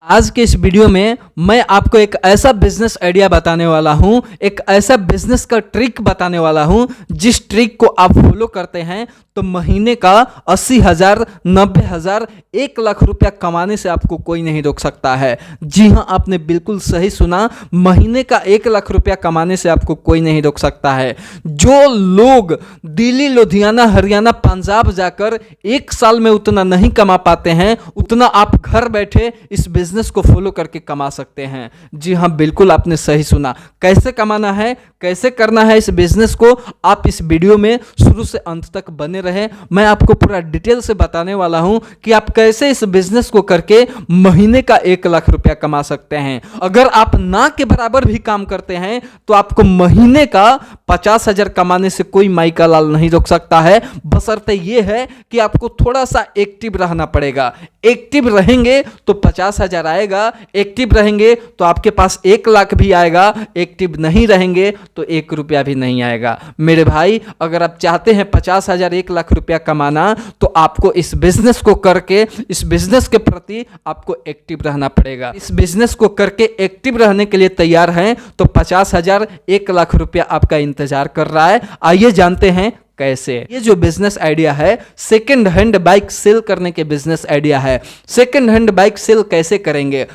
आज के इस वीडियो में मैं आपको एक ऐसा बिजनेस आइडिया बताने वाला हूं, एक ऐसा बिजनेस का ट्रिक बताने वाला हूं जिस ट्रिक को आप फॉलो करते हैं तो महीने का 80,000, 90,000, 1 लाख रुपया कमाने से आपको कोई नहीं रोक सकता है। जी हां, आपने बिल्कुल सही सुना, महीने का 1 लाख रुपया कमाने से आपको कोई नहीं रोक सकता है। जो लोग दिल्ली, लुधियाना, हरियाणा, पंजाब जाकर 1 साल में उतना नहीं कमा पाते हैं, उतना आप घर बैठे इस बिजनेस को फॉलो करके कमा सकते हैं। जी हां, बिल्कुल आपने सही सुना। कैसे कमाना है, कैसे करना है इस बिजनेस को, आप इस वीडियो में शुरू से अंत तक बने रहे। मैं आपको पूरा डिटेल से बताने वाला हूं कि आप कैसे इस बिजनेस को करके महीने का 1 लाख रुपया कमा सकते हैं। अगर आप ना के बराबर भी काम करते हैं तो आपको महीने का 50,000 कमाने से कोई माई का लाल नहीं रोक सकता है। बशर्ते यह है कि आपको थोड़ा सा एक्टिव रहना पड़ेगा। एक्टिव रहेंगे तो 50,000 आएगा, एक्टिव रहेंगे तो आपके पास 1 लाख भी आएगा, एक्टिव नहीं रहेंगे तो 1 रुपया भी नहीं आएगा। मेरे भाई, अगर आप चाहते हैं 50,000, 1 लाख रुपया कमाना तो आपको इस बिजनेस को करके, इस बिजनेस के प्रति आपको एक्टिव रहना पड़ेगा। इस बिजनेस को करके एक्टिव रहने के लिए तैयार हैं तो 50,000, 1 लाख रुपया आपका इंतजार कर रहा है। आइए जानते हैं कैसे। ये जो बिजनेस आइडिया है सेकंड हैंड बाइक सेल करने के बिजनेस आइडिया है। सेकंड हैंड बाइक सेल कैसे करेंगे,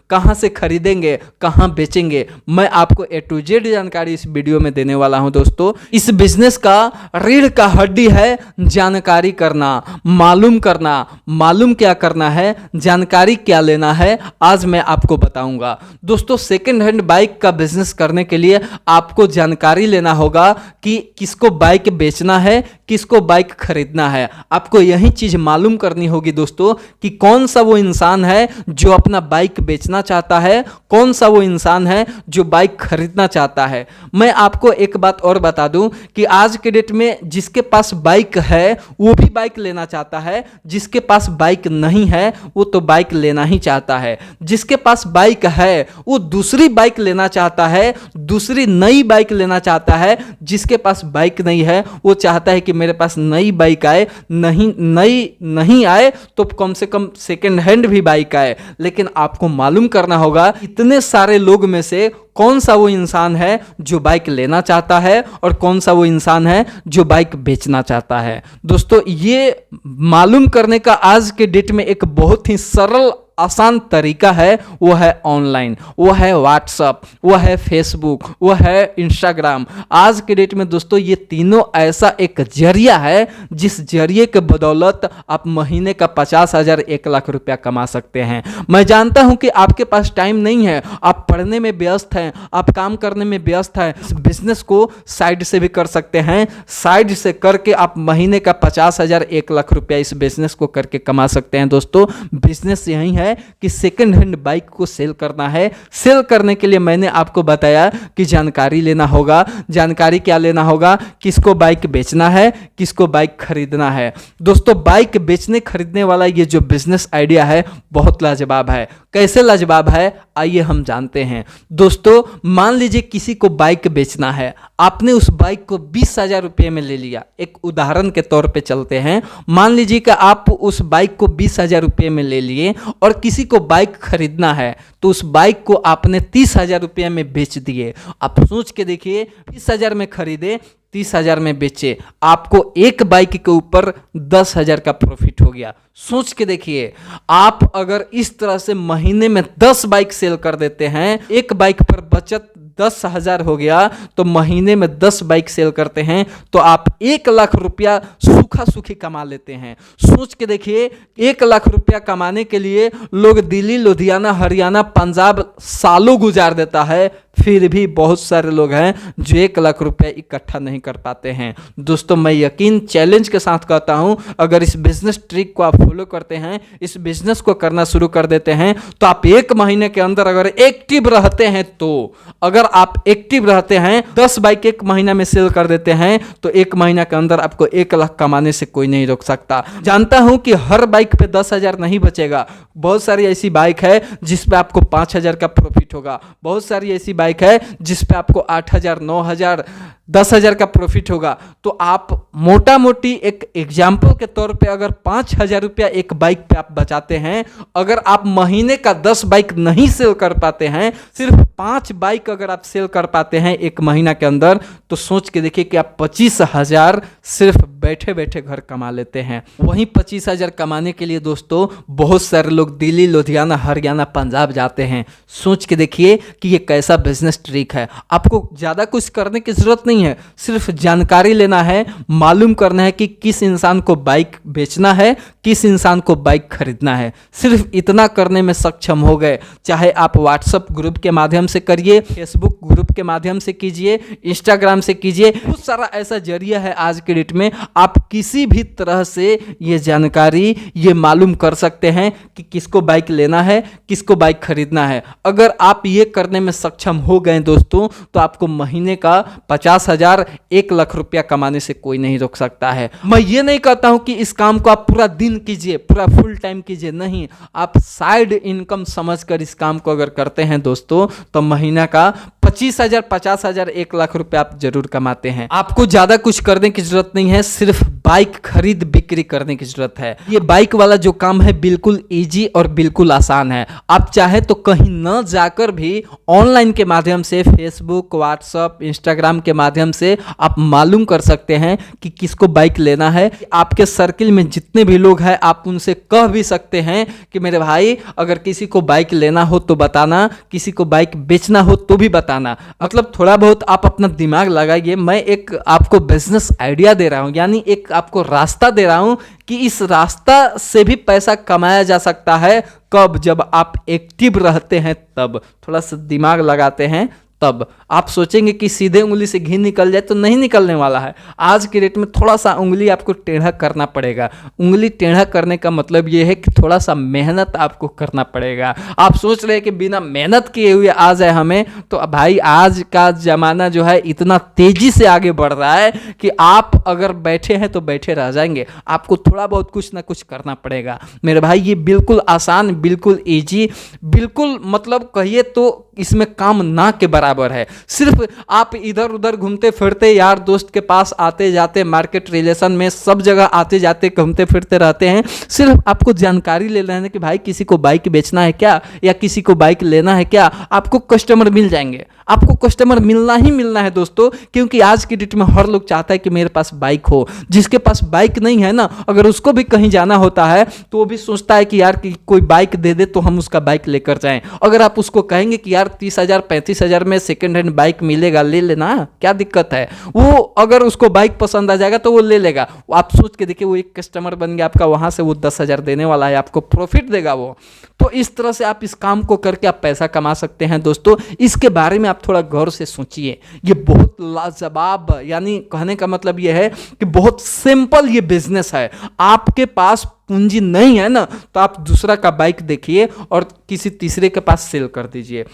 कहां से खरीदेंगे, कहां बेचेंगे, मैं आपको A to Z जानकारी इस वीडियो में देने वाला हूं। दोस्तों, इस बिजनेस का रीढ़ का हड्डी है जानकारी करना, मालूम करना। मालूम क्या करना है, जानकारी क्या लेना है, आज मैं आपको बताऊंगा। दोस्तों, सेकंड हैंड बाइक का बिजनेस करने के लिए आपको जानकारी लेना होगा कि किसको बाइक बेचना है, किसको बाइक खरीदना है। आपको यही चीज मालूम करनी होगी दोस्तों कि कौन सा वो इंसान है जो अपना बाइक बेचना चाहता है, कौन सा वो इंसान है जो बाइक खरीदना चाहता है। मैं आपको एक बात और बता दूं कि आज के डेट में जिसके पास बाइक है वो भी बाइक लेना चाहता है, जिसके पास बाइक नहीं है वो तो बाइक लेना ही चाहता है। जिसके पास बाइक है वो दूसरी बाइक लेना चाहता है, दूसरी नई बाइक लेना चाहता है। जिसके पास बाइक नहीं है वो चाहता है कि मेरे पास नई बाइक आए, नहीं आए तो कम से कम सेकंड हैंड भी बाइक आए। लेकिन आपको मालूम करना होगा इतने सारे लोग में से कौन सा वो इंसान है जो बाइक लेना चाहता है और कौन सा वो इंसान है जो बाइक बेचना चाहता है। दोस्तों, ये मालूम करने का आज के डेट में एक बहुत ही सरल आसान तरीका है, वो है ऑनलाइन, वो है व्हाट्सअप, वो है फेसबुक, वो है इंस्टाग्राम। आज के डेट में दोस्तों ये तीनों ऐसा एक जरिया है जिस जरिए के बदौलत आप महीने का 50,000, 1 लाख रुपया कमा सकते हैं। मैं जानता हूं कि आपके पास टाइम नहीं है, आप पढ़ने में व्यस्त हैं, आप काम करने में व्यस्त हैं। इस बिजनेस को साइड से भी कर सकते हैं, साइड से करके आप महीने का 50,000, 1 लाख रुपया इस बिजनेस को करके कमा सकते हैं। दोस्तों, बिजनेस यही है कि सेकंड हैंड बाइक को सेल करना है। सेल करने के लिए मैंने आपको बताया कि जानकारी लेना होगा। जानकारी क्या लेना होगा, किसको बाइक बेचना है, किसको बाइक खरीदना है। दोस्तों, बाइक बेचने खरीदने वाला ये जो बिजनेस आइडिया है बहुत लाजवाब है। कैसे लाजवाब है, आइए हम जानते हैं। दोस्तों, मान लीजिए किसी को बाइक बेचना है, आपने उस बाइक को 20,000 रुपये में ले लिया। एक उदाहरण के तौर पे चलते हैं। मान लीजिए कि आप उस बाइक को 20,000 रुपये में ले लिए और किसी को बाइक खरीदना है तो उस बाइक को आपने 30,000 रुपये में बेच दिए। आप सोच के देखिए, 20,000 में खरीदे, 30,000 में बेचे, आपको एक बाइक के ऊपर 10,000 का प्रॉफिट हो गया। सोच के देखिए, आप अगर इस तरह से महीने में 10 बाइक सेल कर देते हैं, एक बाइक पर बचत 10,000 हो गया, तो महीने में 10 बाइक सेल करते हैं तो आप 1 लाख रुपया सूखा सूखी कमा लेते हैं। सोच के देखिए, 1 लाख रुपया कमाने के लिए लोग दिल्ली, लुधियाना, हरियाणा, पंजाब सालों गुजार देता है, फिर भी बहुत सारे लोग हैं जो 1 लाख रुपया इकट्ठा नहीं कर पाते हैं। दोस्तों, मैं यकीन चैलेंज के साथ कहता हूं, अगर इस बिजनेस ट्रिक को आप फॉलो करते हैं, इस बिजनेस को करना शुरू कर देते हैं तो आप 1 महीने के अंदर अगर एक्टिव रहते हैं, तो अगर आप एक्टिव रहते हैं, 10 बाइक 1 महीना में सेल कर देते हैं तो 1 महीना के अंदर आपको 1 लाख कमाने से कोई नहीं रोक सकता। जानता हूं कि हर बाइक पे 10,000 नहीं बचेगा। बहुत सारी ऐसी बाइक है जिस पे आपको 5,000 का प्रॉफिट प्रॉफिट होगा। बहुत सारी ऐसी बाइक है जिस पे आपको 8,000, 9,000, 10,000 का प्रॉफिट होगा। तो आप मोटा मोटी एक एग्जाम्पल के तौर पे अगर 5,000 रुपया एक बाइक पे आप बचाते हैं, अगर आप महीने का 10 बाइक नहीं सेल कर पाते हैं, सिर्फ 5 बाइक अगर आप सेल कर पाते हैं एक महीना के अंदर, तो सोच के देखिए कि आप 25,000 सिर्फ बैठे बैठे घर कमा लेते हैं। वहीं 25,000 कमाने के लिए दोस्तों बहुत सारे लोग दिल्ली, लुधियाना, हरियाणा, पंजाब जाते हैं। सोच के देखिए कि ये कैसा बिजनेस ट्रिक है। आपको ज़्यादा कुछ करने की जरूरत नहीं है, सिर्फ जानकारी लेना है, मालूम करना है कि किस इंसान को बाइक बेचना है, किस इंसान को बाइक खरीदना है। सिर्फ इतना करने में सक्षम हो गए, चाहे आप व्हाट्सएप ग्रुप के माध्यम से करिए, फेसबुक ग्रुप के माध्यम से कीजिए, इंस्टाग्राम से कीजिए, बहुत सारा ऐसा जरिया है आज के डेट में। आप किसी भी तरह से ये जानकारी ये मालूम कर सकते हैं कि किसको बाइक लेना है, किसको बाइक खरीदना है। अगर आप ये करने में सक्षम हो गए दोस्तों, तो आपको महीने का 50,000, 1,00,000 रुपया कमाने से कोई नहीं रोक सकता है। मैं ये नहीं कहता हूं कि इस काम को आप पूरा दिन कीजिए, पूरा फुल टाइम कीजिए, नहीं। आप साइड इनकम समझकर इस काम को अगर करते हैं दोस्तों, तो महीना का 25,000, 50,000, 1,00,000 रुपया आप जरूर कमाते हैं। आपको ज्यादा कुछ करने की जरूरत नहीं है, सिर्फ बाइक खरीद बिक्री करने की जरूरत है। ये बाइक वाला जो काम है बिल्कुल इजी और बिल्कुल आसान है। आप चाहे तो कहीं न जाकर भी ऑनलाइन के माध्यम से, फेसबुक, व्हाट्सएप, इंस्टाग्राम के माध्यम से आप मालूम कर सकते हैं कि किसको बाइक लेना है। आपके सर्किल में जितने भी लोग हैं, आप उनसे कह भी सकते हैं कि मेरे भाई अगर किसी को बाइक लेना हो तो बताना, किसी को बाइक बेचना हो तो भी बताना। मतलब थोड़ा बहुत आप अपना दिमाग लगाइए। मैं एक आपको बिजनेस आइडिया दे रहा हूं, यानी एक आपको रास्ता दे रहा हूं कि इस रास्ता से भी पैसा कमाया जा सकता है। कब? जब आप एक्टिव रहते हैं, तब थोड़ा सा दिमाग लगाते हैं तब। आप सोचेंगे कि सीधे उंगली से घी निकल जाए, तो नहीं निकलने वाला है। आज के डेट में थोड़ा सा उंगली आपको टेढ़ा करना पड़ेगा। उंगली टेढ़ा करने का मतलब ये है कि थोड़ा सा मेहनत आपको करना पड़ेगा। आप सोच रहे हैं कि बिना मेहनत किए हुए आ जाए हमें, तो भाई आज का जमाना जो है इतना तेजी से आगे बढ़ रहा है कि आप अगर बैठे हैं तो बैठे रह जाएंगे। आपको थोड़ा बहुत कुछ ना कुछ करना पड़ेगा मेरे भाई। ये बिल्कुल आसान, बिल्कुल ईजी, बिल्कुल मतलब कहिए तो इसमें काम ना के बराबर है। सिर्फ आप इधर उधर घूमते फिरते, यार दोस्त के पास आते जाते, मार्केट रिलेशन में सब जगह आते जाते घूमते फिरते रहते हैं। सिर्फ आपको जानकारी ले लेना है कि भाई किसी को बाइक बेचना है क्या, या किसी को बाइक लेना है क्या, आपको कस्टमर मिल जाएंगे। आपको कस्टमर मिलना ही मिलना है दोस्तों, क्योंकि आज की डेट में हर लोग चाहता है कि मेरे पास बाइक हो। जिसके पास बाइक नहीं है ना, अगर उसको भी कहीं जाना होता है तो वो भी सोचता है कि यार कि कोई बाइक दे दे तो हम उसका बाइक लेकर जाएं। अगर आप उसको कहेंगे कि यार 30,000, 35,000 में सेकेंड हैंड बाइक मिलेगा, ले लेना, क्या दिक्कत है, वो अगर उसको बाइक पसंद आ जाएगा तो वो ले लेगा। आप सोच के देखिए, वो एक कस्टमर बन गया आपका, वहां से वो 10,000 देने वाला है, आपको प्रॉफिट देगा वो। तो इस तरह से आप इस काम को करके आप पैसा कमा सकते हैं दोस्तों। इसके बारे में आप थोड़ा गौर से सोचिए। ये बहुत लाजवाब, यानी कहने का मतलब ये है कि बहुत सिंपल ये बिजनेस है। आपके पास पूंजी नहीं है ना, तो आप दूसरा का बाइक देखिए और किसी तीसरे के पास सेल कर दीजिए।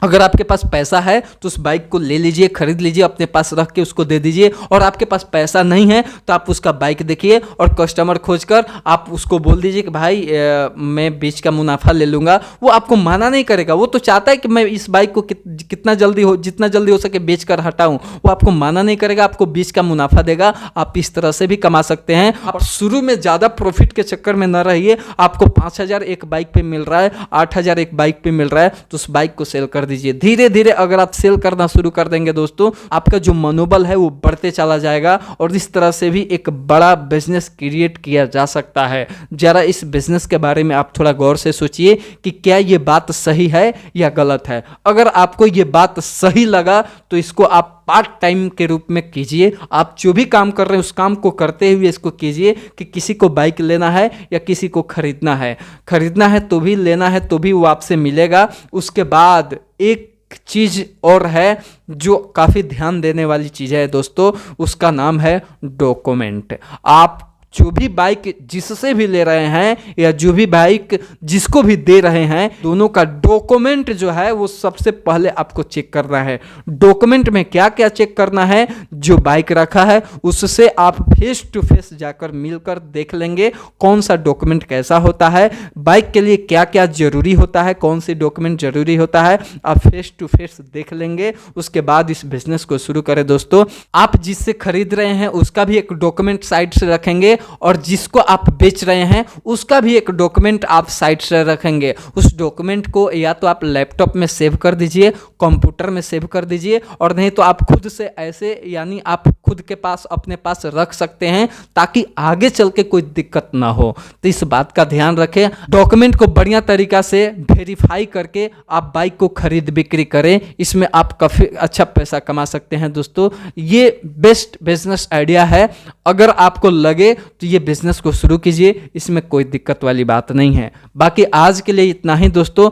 अगर आपके पास पैसा है तो उस बाइक को ले लीजिए, खरीद लीजिए, अपने पास रख के उसको दे दीजिए। और आपके पास पैसा नहीं है तो आप उसका बाइक देखिए और कस्टमर खोजकर आप उसको बोल दीजिए कि भाई मैं बीच का मुनाफा ले लूँगा। वो आपको माना नहीं करेगा, वो तो चाहता है कि मैं इस बाइक को जितना जल्दी हो सके बेच कर हटाऊँ। वो आपको माना नहीं करेगा, आपको बीच का मुनाफा देगा। आप इस तरह से भी कमा सकते हैं। आप शुरू में ज़्यादा प्रॉफिट के चक्कर में न रहिए। आपको 5,000 एक बाइक पे मिल रहा है, 8,000 एक बाइक पे मिल रहा है, तो उस बाइक को सेल कर दीजिए। धीरे धीरे अगर आप सेल करना शुरू कर देंगे दोस्तों, आपका जो मनोबल है वो बढ़ते चला जाएगा और इस तरह से भी एक बड़ा बिजनेस क्रिएट किया जा सकता है। जरा इस बिजनेस के बारे में आप थोड़ा गौर से सोचिए कि क्या ये बात सही है या गलत है। अगर आपको ये बात सही लगा तो इसको आप पार्ट टाइम के रूप में कीजिए। आप जो भी काम कर रहे हैं उस काम को करते हुए इसको कीजिए कि किसी को बाइक लेना है या किसी को खरीदना है तो भी, लेना है तो भी वो आपसे मिलेगा। उसके बाद एक चीज और है जो काफी ध्यान देने वाली चीज है दोस्तों, उसका नाम है डॉक्यूमेंट। आप जो भी बाइक जिससे भी ले रहे हैं या जो भी बाइक जिसको भी दे रहे हैं, दोनों का डॉक्यूमेंट जो है वो सबसे पहले आपको चेक करना है। डॉक्यूमेंट में क्या क्या चेक करना है, जो बाइक रखा है उससे आप फेस टू फेस जाकर मिलकर देख लेंगे कौन सा डॉक्यूमेंट कैसा होता है, बाइक के लिए क्या क्या जरूरी होता है, कौन सी डॉक्यूमेंट जरूरी होता है, आप फेस टू फेस देख लेंगे। उसके बाद इस बिजनेस को शुरू करें। दोस्तों, आप जिससे खरीद रहे हैं उसका भी एक डॉक्यूमेंट साइड से रखेंगे और जिसको आप बेच रहे हैं उसका भी एक डॉक्यूमेंट आप साइड से रखेंगे। उस डॉक्यूमेंट को या तो आप लैपटॉप में सेव कर दीजिए, कंप्यूटर में सेव कर दीजिए, और नहीं तो आप खुद से ऐसे यानी आप खुद के पास अपने पास रख सकते हैं ताकि आगे चल के कोई दिक्कत ना हो। तो इस बात का ध्यान रखें, डॉक्यूमेंट को बढ़िया तरीका से वेरीफाई करके आप बाइक को खरीद बिक्री करें, इसमें आप काफ़ी अच्छा पैसा कमा सकते हैं। दोस्तों, ये बेस्ट बिजनेस आइडिया है। अगर आपको लगे तो ये बिजनेस को शुरू कीजिए, इसमें कोई दिक्कत वाली बात नहीं है। बाकी आज के लिए इतना ही दोस्तों।